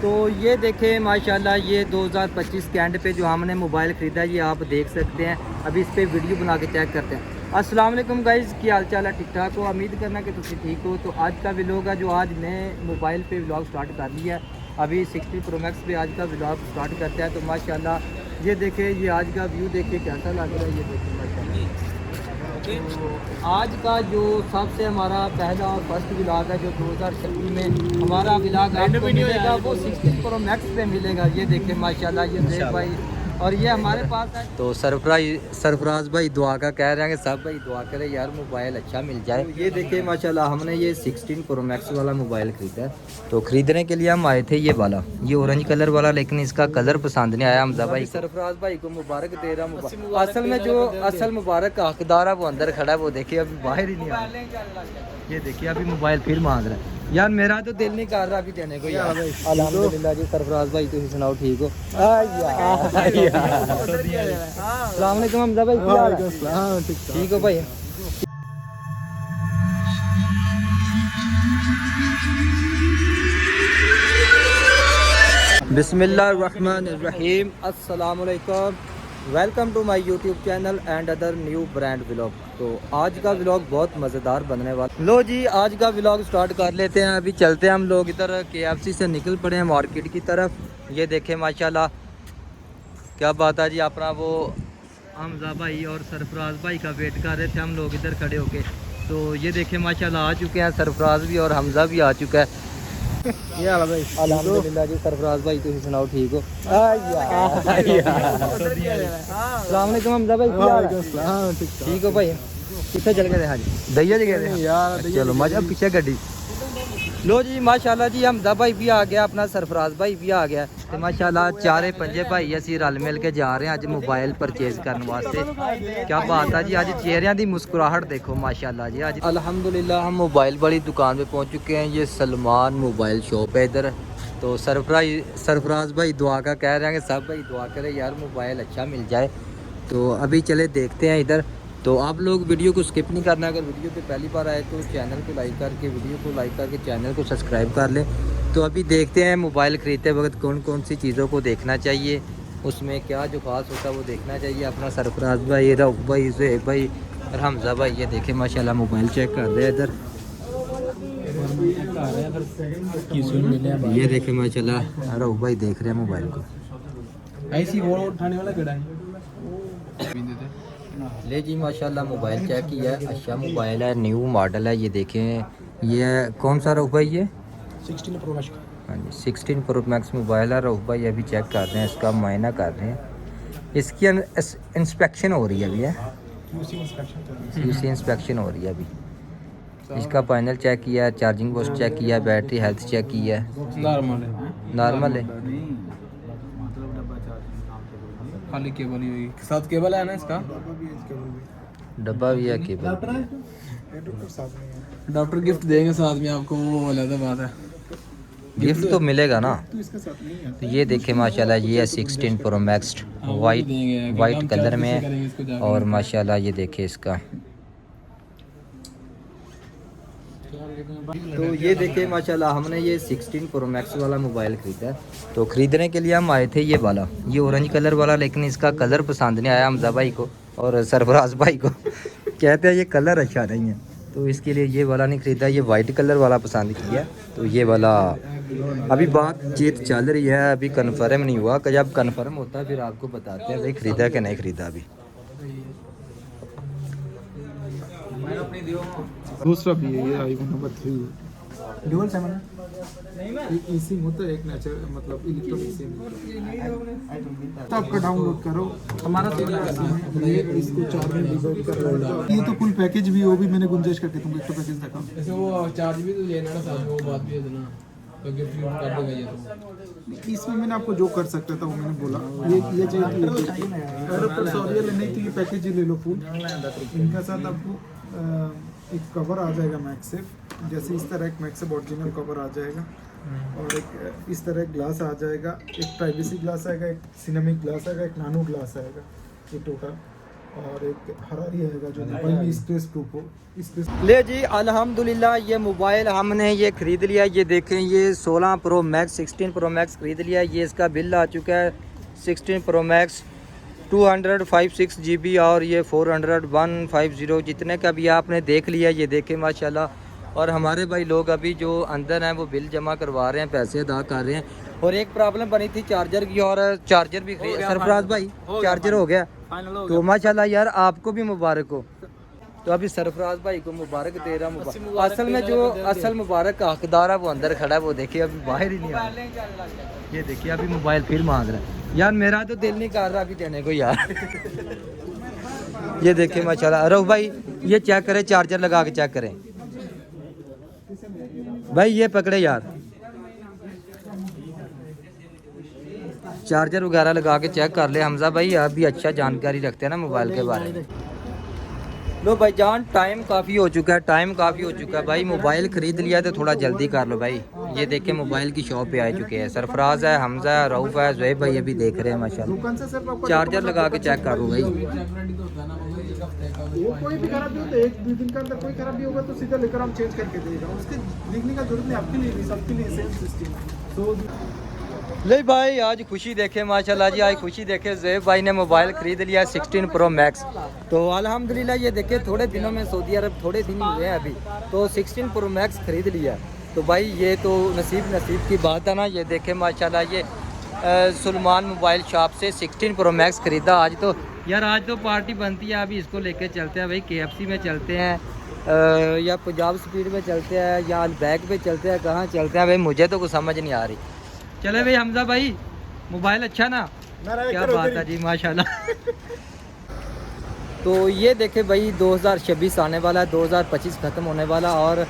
तो ये देखें माशाल्लाह, ये 2025 के एंड पे जो हमने मोबाइल ख़रीदा ये आप देख सकते हैं। अभी इस पे वीडियो बना के चेक करते हैं। अस्सलाम वालेकुम गाइज़, क्या हाल चाल है? ठीक ठाक हो? उम्मीद करना कि तुम ठीक हो। तो आज का व्लॉग है जो आज मैं मोबाइल पे व्लॉग स्टार्ट कर लिया है। अभी 60 प्रो मैक्स पे आज का व्लॉग स्टार्ट करते हैं। तो माशाल्लाह ये देखें, ये आज का व्यू देखें कैसा लग रहा है। ये देखें माशाल्लाह, तो आज का जो सबसे हमारा पहला और फर्स्ट व्लॉग है जो 2026 में हमारा व्लॉग आपको मिलेगा वो 60 प्रो मैक्स पे मिलेगा। ये देखें माशाल्लाह, ये देख भाई, और ये हमारे पास है। तो सरफराज भाई दुआ का कह रहे हैं कि सब भाई दुआ करें यार मोबाइल अच्छा मिल जाए। तो ये देखिए माशाल्लाह, हमने ये 16 प्रो मैक्स वाला मोबाइल ख़रीदा है। तो ख़रीदने के लिए हम आए थे ये वाला, ये ऑरेंज कलर वाला, लेकिन इसका कलर पसंद नहीं आया हमजा भाई। सरफराज भाई को मुबारक दे रहा। असल में जो असल मुबारक का हकदार है वो अंदर खड़ा है, वो देखिए अभी बाहर ही नहीं आया। ये देखिए अभी मोबाइल फिर मांग रहा है यार। मेरा तो दिल नहीं कर रहा अभी देने को यार। अल्हम्दुलिल्लाह जी। सरफराज भाई तुम सुनाओ, ठीक हो? अस्सलाम वालेकुम हमजा भाई, क्या हाल है? ठीक हो भाई? बिस्मिल्लाहिर्रहमानिर्रहीम। अस्सलाम वालेकुम, welcome to my YouTube channel and other new brand vlog. तो आज का व्लॉग बहुत मज़ेदार बनने वाला। लो जी, आज का व्लॉग स्टार्ट कर लेते हैं। अभी चलते हैं हम लोग इधर KFC से निकल पड़े हैं मार्केट की तरफ। ये देखें माशाल्लाह क्या बात है जी। अपना वो हमजा भाई और सरफराज भाई का वेट कर रहे थे हम लोग इधर खड़े होके। तो ये देखें माशाल्लाह आ चुके हैं, सरफराज भी और हमजा भी आ चुका है। ये हाल है भाई? अल्हम्दुलिल्लाह जी। सरफराज भाई तुम सुनाओ, ठीक हो? अस्सलाम वालेकुम हमजा भाई, क्या हाल है? ठीक हो भाई? कितने चल गए थे? हाँ जी, दैया जी गए थे यार। चलो मजा पीछे गड्डी। लो जी माशाल्लाह जी, हमजा भाई भी आ गया, अपना सरफराज भाई भी आ गया। तो माशाल्लाह चारे पंजे भाई असी रल मिल के जा रहे हैं अज मोबाइल परचेज करने वास्ते। क्या बात है जी, अज चेहरिया की मुस्कुराहट देखो माशाल्लाह जी। अज अल्हम्दुलिल्लाह हम मोबाइल वाली दुकान पे पहुंच चुके हैं। ये सलमान मोबाइल शॉप है इधर। तो सरफराज भाई दुआ का कह रहे हैं कि सब भाई दुआ करें यार मोबाइल अच्छा मिल जाए। तो अभी चले देखते हैं इधर। तो आप लोग वीडियो को स्किप नहीं करना। अगर वीडियो पे पहली बार आए तो चैनल को लाइक करके, वीडियो को लाइक करके चैनल को सब्सक्राइब कर लें। तो अभी देखते हैं मोबाइल ख़रीदते वक्त कौन कौन सी चीज़ों को देखना चाहिए, उसमें क्या जो ख़ास होता है वो देखना चाहिए। अपना सरफराज भाई, रऊफ़ भाई, ज़ुहैब भाई और हमजा भाई ये देखें माशाल्लाह मोबाइल चेक कर रहे हैं इधर। ये देखें माशाल्लाह रऊफ़ भाई देख रहे हैं मोबाइल को। ऐसी वो उठाने वाला गड़ा है। ले जी माशाल्लाह मोबाइल चेक किया है। अच्छा मोबाइल है, न्यू मॉडल है। ये देखें, ये कौन सा रऊफ़ भाई? ये 16 प्रो मैक्स। हाँ जी, 16 प्रो मैक्स मोबाइल है। रऊफ़ भाई अभी चेक कर रहे हैं, इसका मुआयना कर रहे हैं। इसकी इंस्पेक्शन हो रही है अभी है, QC इंस्पेक्शन हो रही है अभी। इसका पैनल चेक किया है, चार्जिंग पोस्ट चेक किया है, बैटरी हेल्थ चेक किया है। नॉर्मल है। खाली केबल ही होगी, साथ केबल है ना इसका? डब्बा भी है, केबल। डॉक्टर गिफ्ट देंगे साथ में आपको, वो अलग बात है। गिफ्ट तो मिलेगा ना। तो ये देखें माशाल्लाह, ये है 16 प्रो मैक्स वाइट कलर में है। और माशाल्लाह ये देखें इसका। तो ये देखें माशाल्लाह, हमने ये 16 प्रो मैक्स वाला मोबाइल ख़रीदा है। तो ख़रीदने के लिए हम आए थे ये वाला, ये ऑरेंज कलर वाला, लेकिन इसका कलर पसंद नहीं आया हमजा भाई को और सरफराज भाई को। कहते हैं ये कलर अच्छा नहीं है, तो इसके लिए ये वाला नहीं ख़रीदा, ये वाइट कलर वाला पसंद किया। तो ये वाला अभी बातचीत चल रही है, अभी कन्फर्म नहीं हुआ। कि जब कन्फर्म होता है फिर आपको बताते हैं भाई ख़रीदा कि नहीं ख़रीदा। अभी दूसरा भी है, ये आईफोन नंबर 3 डुअल 7 है। एक ई सिम होता है, एक नेचुरल मतलब इलेक्ट्रॉनिक सिम। तो आपका डाउनलोड करो हमारा ये इसको चार्ज में डिवाइड कर लो। ये तो फुल पैकेज भी, वो भी मैंने गुंजाइश करके तुमको एक तो पैकेज देखा। जैसे वो चार्ज भी तो लेना ना साथ में, वो बात भी है ना, तो गिफ्ट कर देगा ये तो। इसमें मैंने आपको जो कर सकता था वो मैंने बोला। ये चाहिए तो सॉरी नहीं तो ये पैकेज ही ले लो फुल। इनका साथ आपको एक कवर आ जाएगा मैक्सेफ, जैसे इस तरह एक मैक्सेफ ओरिजिनल कवर आ जाएगा। और एक इस तरह ग्लास आ जाएगा, एक प्राइवेसी ग्लास आएगा, एक सिनेमिक ग्लास आएगा, एक नानो ग्लास आएगा। ये टोटल और एक हरारी रहेगा जो मोबाइल में स्पेस प्रूफ हो। स्पेस ले जी अल्हम्दुलिल्लाह ये मोबाइल हमने ये ख़रीद लिया। ये देखें ये 16 प्रो मैक्स 16 प्रो मैक्स ख़रीद लिया। ये इसका बिल आ चुका है 16 प्रो मैक्स 256 GB और ये 40150 जितने का भी आपने देख लिया। ये देखें माशाल्लाह। और हमारे भाई लोग अभी जो अंदर हैं वो बिल जमा करवा रहे हैं, पैसे अदा कर रहे हैं। और एक प्रॉब्लम बनी थी चार्जर की, और चार्जर भी सरफराज भाई चार्जर हो गया तो माशाल्लाह यार आपको भी मुबारक हो। तो अभी सरफराज भाई को मुबारक दे रहा हूँ। असल में जो असल मुबारक का हकदार है वो अंदर खड़ा है, वो देखिए अभी बाहर ही नहीं आ रहा। ये देखिए अभी मोबाइल फिर मांग रहा है यार। मेरा तो दिल नहीं कर रहा अभी देने को यार। ये देखिए माशाल्लाह। रऊफ भाई ये चेक करें, चार्जर लगा के चेक करें भाई। ये पकड़े यार, चार्जर वगैरह लगा के चेक कर ले हमजा भाई। आप भी अच्छा जानकारी रखते हैं ना मोबाइल के बारे में। लो भाई जान टाइम काफ़ी हो चुका है, टाइम काफ़ी हो चुका है भाई। मोबाइल ख़रीद लिया तो थोड़ा जल्दी कर लो भाई। ये देखे मोबाइल की शॉप पे आ चुके हैं। सरफराज है, हमजा है, रऊफ है, ज़ुहैब भाई अभी देख रहे हैं माशाल्लाह। दुकान से सिर्फ आपको चार्जर लगा के चेक कर लो भाई। वो कोई भी खराबी हो तो 1-2 दिन के अंदर कोई खराबी होगा तो सीधा लेकर हम चेंज करके देगा। उसके लिखने का जरूरत नहीं, आपके लिए नहीं, सबके लिए सेम सिस्टम। तो ले भाई आज खुशी देखे माशाल्लाह जी, आज खुशी देखे। ज़ुहैब भाई ने मोबाइल ख़रीद लिया 16 प्रो मैक्स। तो अल्हम्दुलिल्लाह ये देखे थोड़े दिनों में सऊदी अरब थोड़े दिन हुए हैं अभी, तो 16 प्रो मैक्स ख़रीद लिया। तो भाई ये तो नसीब की बात है ना। ये देखे माशाल्लाह ये सुलेमान मोबाइल शॉप से 16 प्रो मैक्स ख़रीदा। आज तो यार आज तो पार्टी बनती है। अभी इसको लेके चलते हैं भाई, KFC में चलते हैं या पंजाब स्पीड में चलते हैं या अलबैक पे चलते हैं, कहाँ चलते हैं भाई मुझे तो कुछ समझ नहीं आ रही। चले भाई हमजा भाई, मोबाइल अच्छा ना, क्या बात है जी माशाल्लाह। तो ये देखे भाई 2026 आने वाला है, 2025 ख़त्म होने वाला, और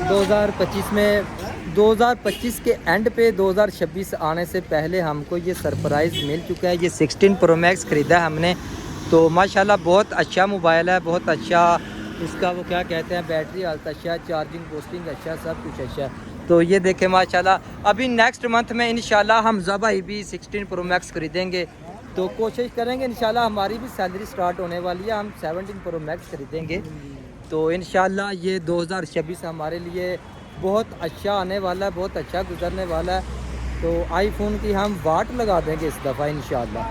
2025 के एंड पे 2026 आने से पहले हमको ये सरप्राइज़ मिल चुका है। ये 16 प्रो मैक्स ख़रीदा है हमने। तो माशाल्लाह बहुत अच्छा मोबाइल है, बहुत अच्छा इसका वो क्या कहते हैं बैटरी हालत अच्छा, चार्जिंग पोस्टिंग अच्छा, सब कुछ अच्छा। तो ये देखें माशाल्लाह। अभी नेक्स्ट मंथ में इंशाल्लाह हमजा भाई भी 16 प्रो मैक्स खरीदेंगे। तो कोशिश करेंगे इंशाल्लाह, हमारी भी सैलरी स्टार्ट होने वाली है, हम 17 प्रो मैक्स खरीदेंगे। तो इंशाल्लाह ये 2026 हमारे लिए बहुत अच्छा आने वाला है, बहुत अच्छा गुजरने वाला है। तो आईफोन की हम वाट लगा देंगे इस दफ़ा इंशाल्लाह।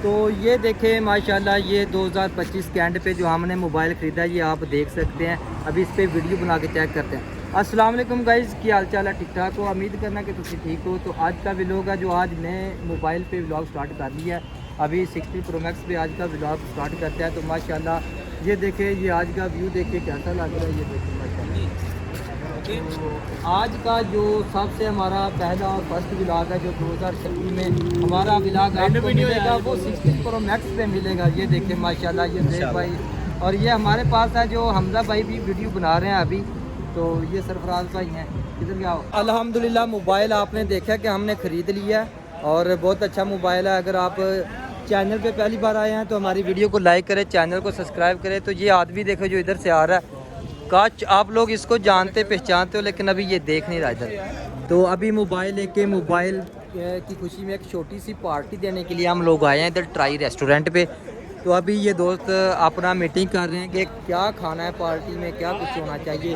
तो ये देखें माशाल्लाह ये 2025 के एंड पे जो हमने मोबाइल ख़रीदा ये आप देख सकते हैं। अभी इस पर वीडियो बना के चेक करते हैं। अस्सलाम वालेकुम गाइज़, क्या हाल चाल है? ठीक ठाक हो? उम्मीद करना कि तुम ठीक हो। तो आज का व्लॉग है जो आज नए मोबाइल पे व्लॉग स्टार्ट कर लिया है। अभी 16 प्रो मैक्स पे आज का व्लॉग स्टार्ट करते हैं। तो माशाल्लाह ये देखें, ये आज का व्यू देखें कैसा लग रहा है। ये देखें माशाल्लाह। तो आज का जो सबसे हमारा पहला और फर्स्ट व्लॉग है जो 2026 में हमारा व्लॉग आपको मिलेगा वो 16 प्रो मैक्स पे मिलेगा। ये देखें माशाल्लाह ये ज़ुहैब भाई, और ये हमारे पास है जो हमजा भाई भी वीडियो बना रहे हैं अभी। तो ये सरफराज भाई हैं, किधर गया हो? अल्हम्दुलिल्लाह मोबाइल आपने देखा कि हमने ख़रीद लिया और बहुत अच्छा मोबाइल है। अगर आप चैनल पे पहली बार आए हैं तो हमारी वीडियो को लाइक करें, चैनल को सब्सक्राइब करें। तो ये आदमी देखो जो इधर से आ रहा है, काश आप लोग इसको जानते पहचानते हो, लेकिन अभी ये देख नहीं रहा इधर। तो अभी मोबाइल लेके मोबाइल की खुशी में एक छोटी सी पार्टी देने के लिए हम लोग आए हैं इधर ट्राई रेस्टोरेंट पे। तो अभी ये दोस्त अपना मीटिंग कर रहे हैं कि क्या खाना है पार्टी में, क्या कुछ होना चाहिए।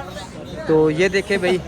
तो ये देखे भाई